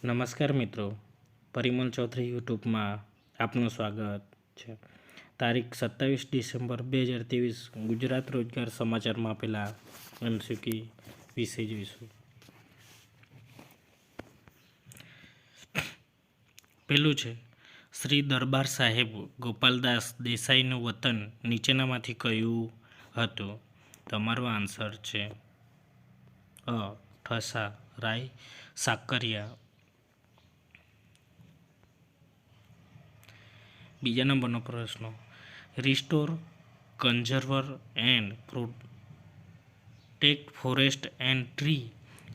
નમસ્કાર મિત્રો, પરિમલ ચૌધરી યુટ્યુબમાં આપનું સ્વાગત છે. તારીખ 27 ડિસેમ્બર 2023 ગુજરાત રોજગાર સમાચારમાં આપેલા MCQ વિશે જોઈશું. પેલું છે, શ્રી દરબાર સાહેબ ગોપાલદાસ દેસાઈનું વતન નીચેનામાંથી કયું હતું? તમારો આન્સર છે અ. ઠસા, રાય, સાકરિયા. બીજા નંબરનો પ્રશ્ન, restore, conserve and protect forest and tree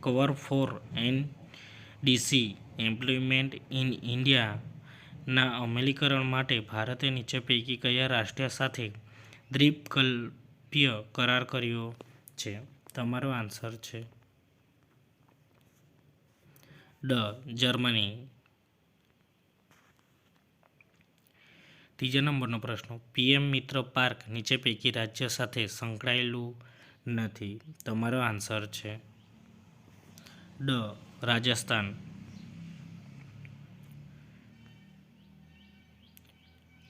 cover for NDC employment in ઇન્ડિયાના અમલીકરણ માટે ભારતે નીચે પૈકી કયા રાષ્ટ્ર સાથે દ્વિપક્ષીય કરાર કર્યો છે? તમારો આન્સર છે ડ. જર્મની. ત્રીજા નંબરનો પ્રશ્ન, PM મિત્ર પાર્ક નીચે પૈકી રાજ્ય સાથે સંકળાયેલું નથી. તમારો આન્સર છે ડ. રાજસ્થાન.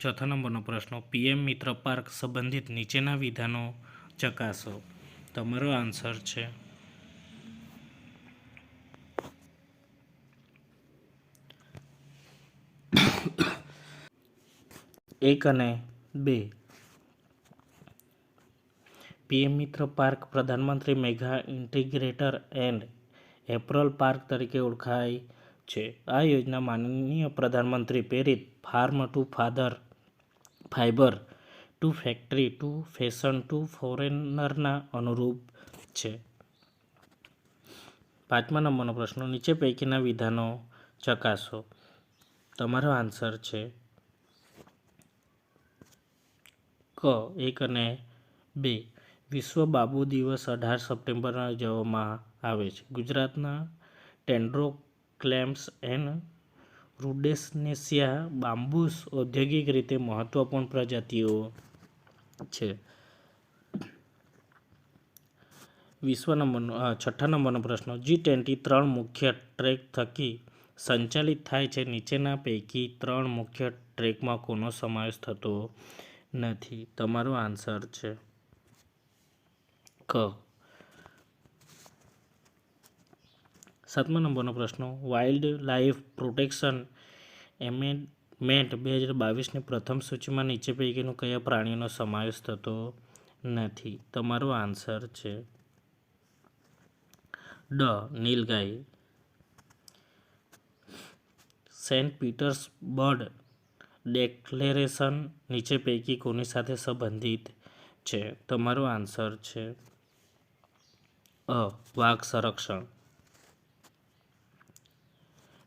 ચોથા નંબરનો પ્રશ્ન, PM મિત્ર પાર્ક સંબંધિત નીચેના વિધાનો ચકાસો. તમારો આન્સર છે 1 અને 2. PM મિત્ર પાર્ક પ્રધાનમંત્રી mega integrator and apparel park તરીકે ઓળખાય છે. આ યોજના માનનીય પ્રધાનમંત્રી પ્રેરિત farm to fibre to factory to fashion to ફોરેનરના અનુરૂપ છે. 5મા નંબરનો પ્રશ્ન, નીચે પૈકીના વિધાનો ચકાસો. તમારો આન્સર છે ક. 1 અને 2. વિશ્વ બાંબુ દિવસ 18 સપ્ટેમ્બરના ઉજવવામાં આવે છે. ગુજરાતના ડેન્ડ્રોક્લેમ્સ એન્ડ રુડેસનેસિયા બાંબુસ ઔદ્યોગિક રીતે મહત્વપૂર્ણ પ્રજાતિઓ છે. 6 નંબરનો પ્રશ્ન, G20 3 મુખ્ય ટ્રેક થકી સંચાલિત થાય છે. નીચેના પૈકી 3 મુખ્ય ટ્રેકમાં કોનો સમાવેશ થતો નથી? તમારો આન્સર છે ક. 7મા નંબરનો પ્રશ્ન, વાઇલ્ડ લાઇફ પ્રોટેક્શન એમેન્ડમેન્ટ 2022ની પ્રથમ સૂચિમાં નીચે પૈકીનું કયા પ્રાણીનો સમાવેશ થતો નથી? તમારો આન્સર છે ડ. નીલગાય. સેન્ટ પીટર્સબર્ગ ડેક્લેરેશન નીચે પૈકી કોની સાથે સંબંધિત છે? તમારો આન્સર છે અ. વાઘ સંરક્ષણ.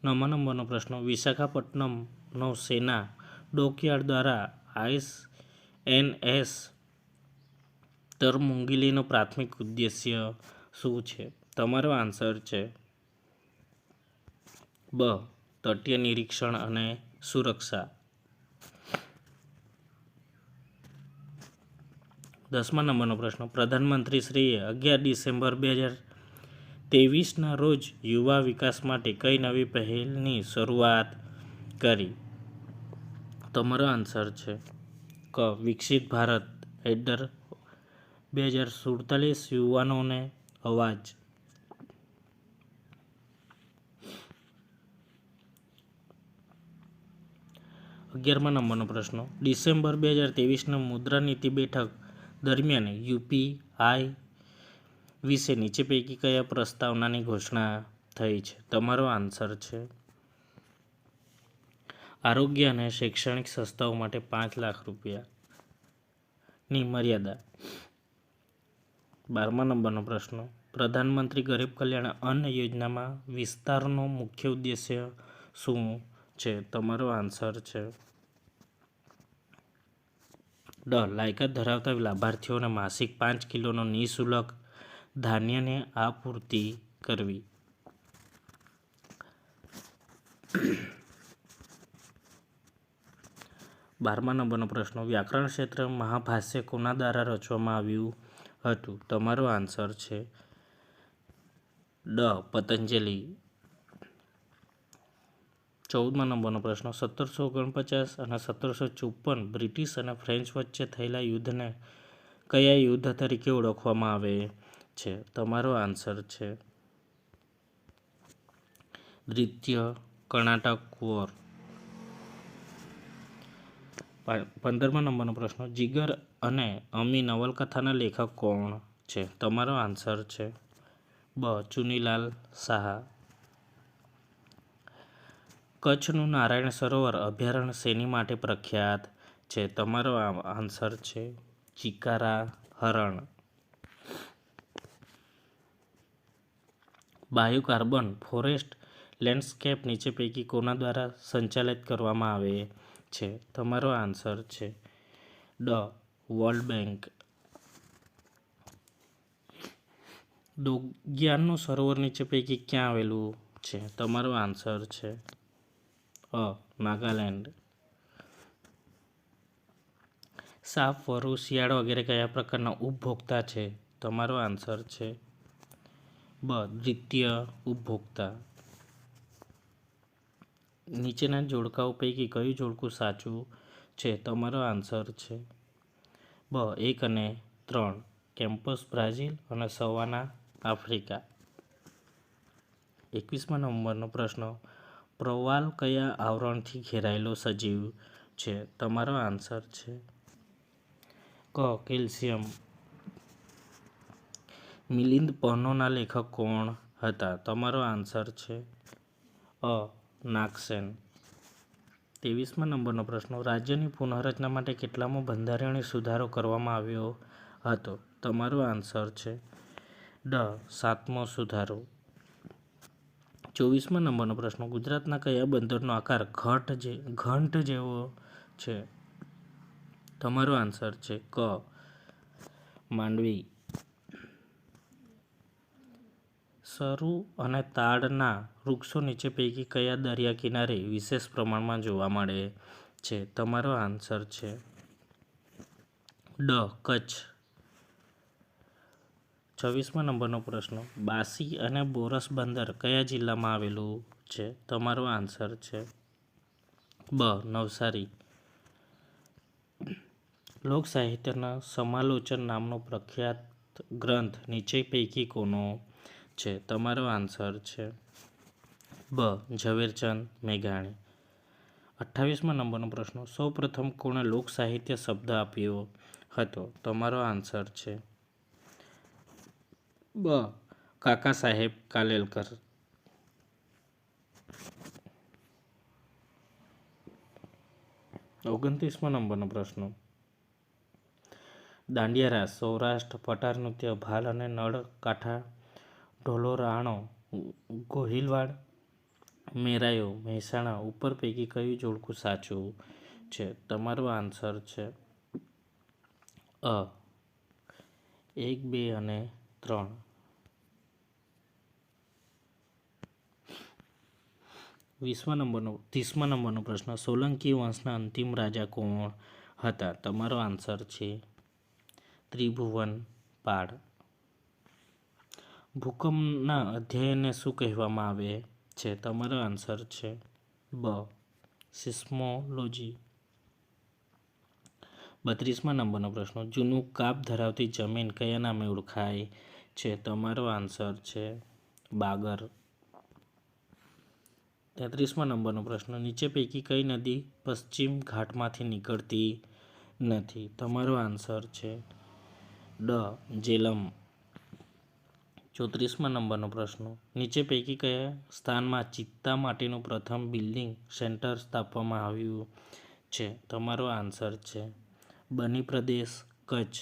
9મા નંબરનો પ્રશ્ન, વિશાખાપટ્ટનમ નૌસેના ડોકયાર્ડ દ્વારા INS તરમુંગીલીનો પ્રાથમિક ઉદ્દેશ્ય શું છે? તમારો આન્સર છે બ. તટીય નિરીક્ષણ અને સુરક્ષા. 10મા નંબરનો પ્રશ્ન, પ્રધાનમંત્રીશ્રીએ 11 ડિસેમ્બર 2023ના રોજ યુવા વિકાસ માટે કઈ નવી પહેલની શરૂઆત કરી? તમારો આન્સર છે ક. વિકસિત ભારત એડર 2047 યુવાનોને અવાજ. 11મા નંબરનો પ્રશ્ન, ડિસેમ્બર 2023ની મુદ્રાનીતિ બેઠક દરમિયાન UPI વિશે નીચે પૈકી કયા પ્રસ્તાવનાની ઘોષણા થઈ છે? તમારો આન્સર છે આરોગ્ય અને શૈક્ષણિક સંસ્થાઓ માટે 5 લાખ રૂપિયાની મર્યાદા. 12મા નંબરનો પ્રશ્ન, પ્રધાનમંત્રી ગરીબ કલ્યાણ અન્ન યોજનામાં વિસ્તારનો મુખ્ય ઉદ્દેશ્ય શું છે? તમારો આન્સર છે ડ. લાયકાત ધરાવતા લાભાર્થીઓને માસિક 5 કિલોનો નિઃશુલ્ક ધાન્યની આપૂર્તિ કરવી. 12મા નંબરનો પ્રશ્ન, વ્યાકરણ ક્ષેત્ર મહાભાષ્ય કોના દ્વારા રચવામાં આવ્યું હતું? તમારો આન્સર છે ડ. પતંજલિ. 14મા નંબરનો પ્રશ્ન 1749 અને 1754 બ્રિટિશ અને ફ્રેન્ચ વચ્ચે થયેલા યુદ્ધને કયા યુદ્ધ તરીકે ઓળખવામાં આવે છે? તમારો આન્સર છે દ્વિતીય કર્ણાટક વોર. 15મા નંબરનો પ્રશ્ન જીગર અને અમી નવલકથાના લેખક કોણ છે? તમારો આન્સર છે બ. ચુનીલાલ શાહ. કચ્છનું નારાયણ સરોવર અભયારણ્ય શેની માટે પ્રખ્યાત છે? તમારો આન્સર છે ચિકારા હરણ. બાયોકાર્બન ફોરેસ્ટ લેન્ડસ્કેપ નીચે પૈકી કોના દ્વારા સંચાલિત કરવામાં આવે છે? તમારો આન્સર છે ડ. World bank. દોગ્યાનનું સરોવર નીચે પૈકી ક્યાં આવેલું છે? તમારો આન્સર છે અ. નાગાલેન્ડ. સાપ, વરુ, શિયાળ વગેરે કયા પ્રકારના ઉપભોક્તા છે? તમારો આન્સર છે બ. દ્વિતીય ઉપભોક્તા. નીચેના જોડકાઓ પૈકી કયું જોડકું સાચું છે? તમારો આન્સર છે બ. 1 અને 3. કેમ્પસ બ્રાઝિલ અને સવાના આફ્રિકા. 21મા નંબરનો પ્રશ્ન પ્રવાલ કયા આવરણથી ઘેરાયેલો સજીવ છે? તમારો આન્સર છે ક. કેલ્શિયમ. મિલિંદ પન્નોના લેખક કોણ હતા? તમારો આન્સર છે અ. નાગસેન. 23મા નંબરનો પ્રશ્ન રાજ્યની પુનઃરચના માટે કેટલામો બંધારણીય સુધારો કરવામાં આવ્યો હતો? તમારો આન્સર છે ડ. 7મો સુધારો. 24મા નંબરનો પ્રશ્ન ગુજરાતના કયા બંદરનો આકાર ઘંટ જેવો છે? તમારો આન્સર છે ક. માંડવી. સરુ અને તાડના વૃક્ષો નીચે પૈકી કયા દરિયા કિનારે વિશેષ પ્રમાણમાં જોવા મળે છે? તમારો આન્સર છે ડ. કચ્છ. 26મા નંબરનો પ્રશ્ન બાસી અને બોરસ બંદર કયા જિલ્લામાં આવેલું છે? તમારો આન્સર છે બ. નવસારી. લોક સાહિત્યના સમાલોચન નામનો પ્રખ્યાત ગ્રંથ નીચે પૈકી કોનો છે? તમારો આન્સર છે બ. ઝવેરચંદ મેઘાણી. 28મા નંબરનો પ્રશ્ન સૌ પ્રથમ કોણે લોક સાહિત્ય શબ્દ આપ્યો હતો? તમારો આન્સર છે બ. કાકા સાહેબ કાલેલકર. 29મા નંબરનો પ્રશ્ન દાંડિયા રાસ સૌરાષ્ટ્ર પટાર નૃત્ય ભાલ અને નળ કાંઠા ઢોલો રાણો ગોહિલવાડ મેરાયો મહેસાણા ઉપર પૈકી કયું જોડકું સાચું છે? તમારો આન્સર છે અ. 1, 2 અને 3. 30મા નંબરનો પ્રશ્ન સોલંકી વંશના અંતિમ રાજા કોણ હતા? તમારો આન્સર છે ત્રિભુવનપાળ. ભૂકંપના અધ્યયનને શું કહેવામાં આવે છે? તમારો આન્સર છે બ. સિસ્મોલોજી. 32મા નંબરનો પ્રશ્ન જૂનું કાપ ધરાવતી જમીન કયા નામે ઓળખાય છે? તમારો આન્સર છે બાગર. 33મા નંબરનો પ્રશ્ન નીચે પૈકી કઈ નદી પશ્ચિમ ઘાટમાંથી નીકળતી નથી? તમારો આન્સર છે ડ. જેલમ. 34મા નંબરનો પ્રશ્ન નીચે પૈકી કયા સ્થાનમાં ચિત્તા માટેનું પ્રથમ બિલ્ડિંગ સેન્ટર સ્થાપવામાં આવ્યું છે? તમારો આન્સર છે બની પ્રદેશ કચ્છ.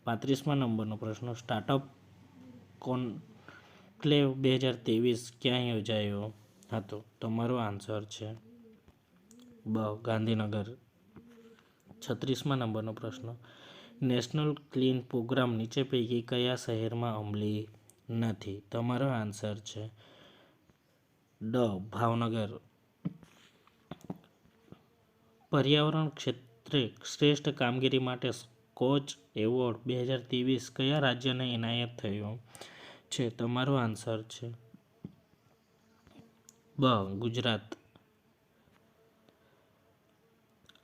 35મા નંબરનો પ્રશ્ન સ્ટાર્ટઅપ કોન્ક્લેવ 2023 ક્યાં યોજાયો હતો? તમારો આન્સર છે બ. ગાંધીનગર. 36મા નંબરનો પ્રશ્ન નેશનલ ક્લીન પ્રોગ્રામ નીચે પૈકી કયા શહેરમાં અમલી નથી? તમારો આન્સર છે ડ. ભાવનગર. પર્યાવરણ ક્ષેત્રે શ્રેષ્ઠ કામગીરી માટે સ્કોચ એવોર્ડ 2023 કયા રાજ્યને એનાયત થયો છે? તમારો આન્સર છે બ. ગુજરાત.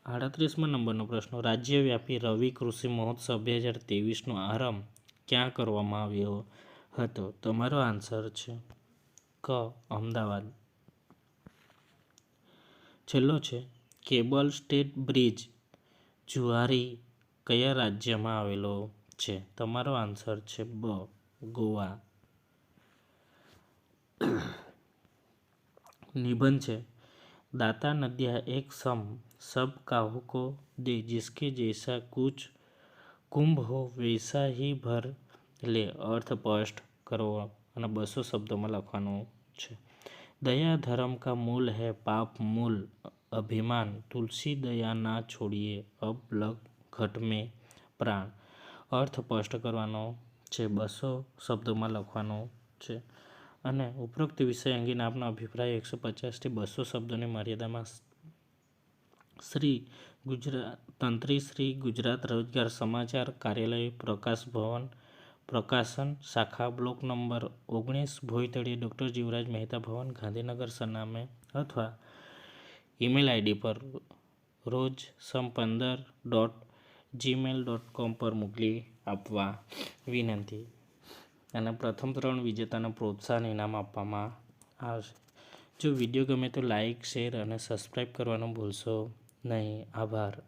38મા નંબરનો પ્રશ્ન, રાજ્યવ્યાપી રવિ કૃષિ મહોત્સવ 2023નો આરંભ ક્યાં કરવામાં આવ્યો હતો? તમારો આન્સર છે ક. અમદાવાદ. છેલ્લો છે, કેબલ સ્ટેટ બ્રિજ જુઆરી કયા રાજ્યમાં આવેલો છે? તમારો આન્સર છે બ. ગોવા. નિબંધ છે, दाता नदियाँ एक सम सब काहू को दे, जिसके जैसा कुछ कुंभ हो वैसा ही भर લે. અર્થ સ્પષ્ટ કરો અને 200 શબ્દોમાં લખવાનું છે. દયા ધર્મ કા મૂલ હૈ, પાપ મૂલ અભિમાન, તુલસી દયા ના છોડીએ, અબ લગ ઘટ મેં પ્રાણ. અર્થ સ્પષ્ટ કરવાનો છે, 200 શબ્દોમાં લખવાનો છે. અને ઉપરોક્ત વિષય અંગેના આપનો અભિપ્રાય 150 થી 200 શબ્દોની મર્યાદામાં તંત્રી શ્રી ગુજરાત રોજગાર સમાચાર કાર્યાલય, પ્રકાશ ભવન, પ્રકાશન શાખા, બ્લોક નંબર 19, ભોયતળિયે, ડૉક્ટર જીવરાજ મહેતા ભવન, ગાંધીનગર સરનામે અથવા ઈમેલ આઈડી પર rojsam15@gmail.com પર મોકલી આપવા વિનંતી. અને પ્રથમ 3 વિજેતાને પ્રોત્સાહન ઇનામ આપવામાં આવશે. જો વિડીયો ગમે તો લાઇક, શેર અને સબસ્ક્રાઈબ કરવાનું ભૂલશો નહીં. આભાર.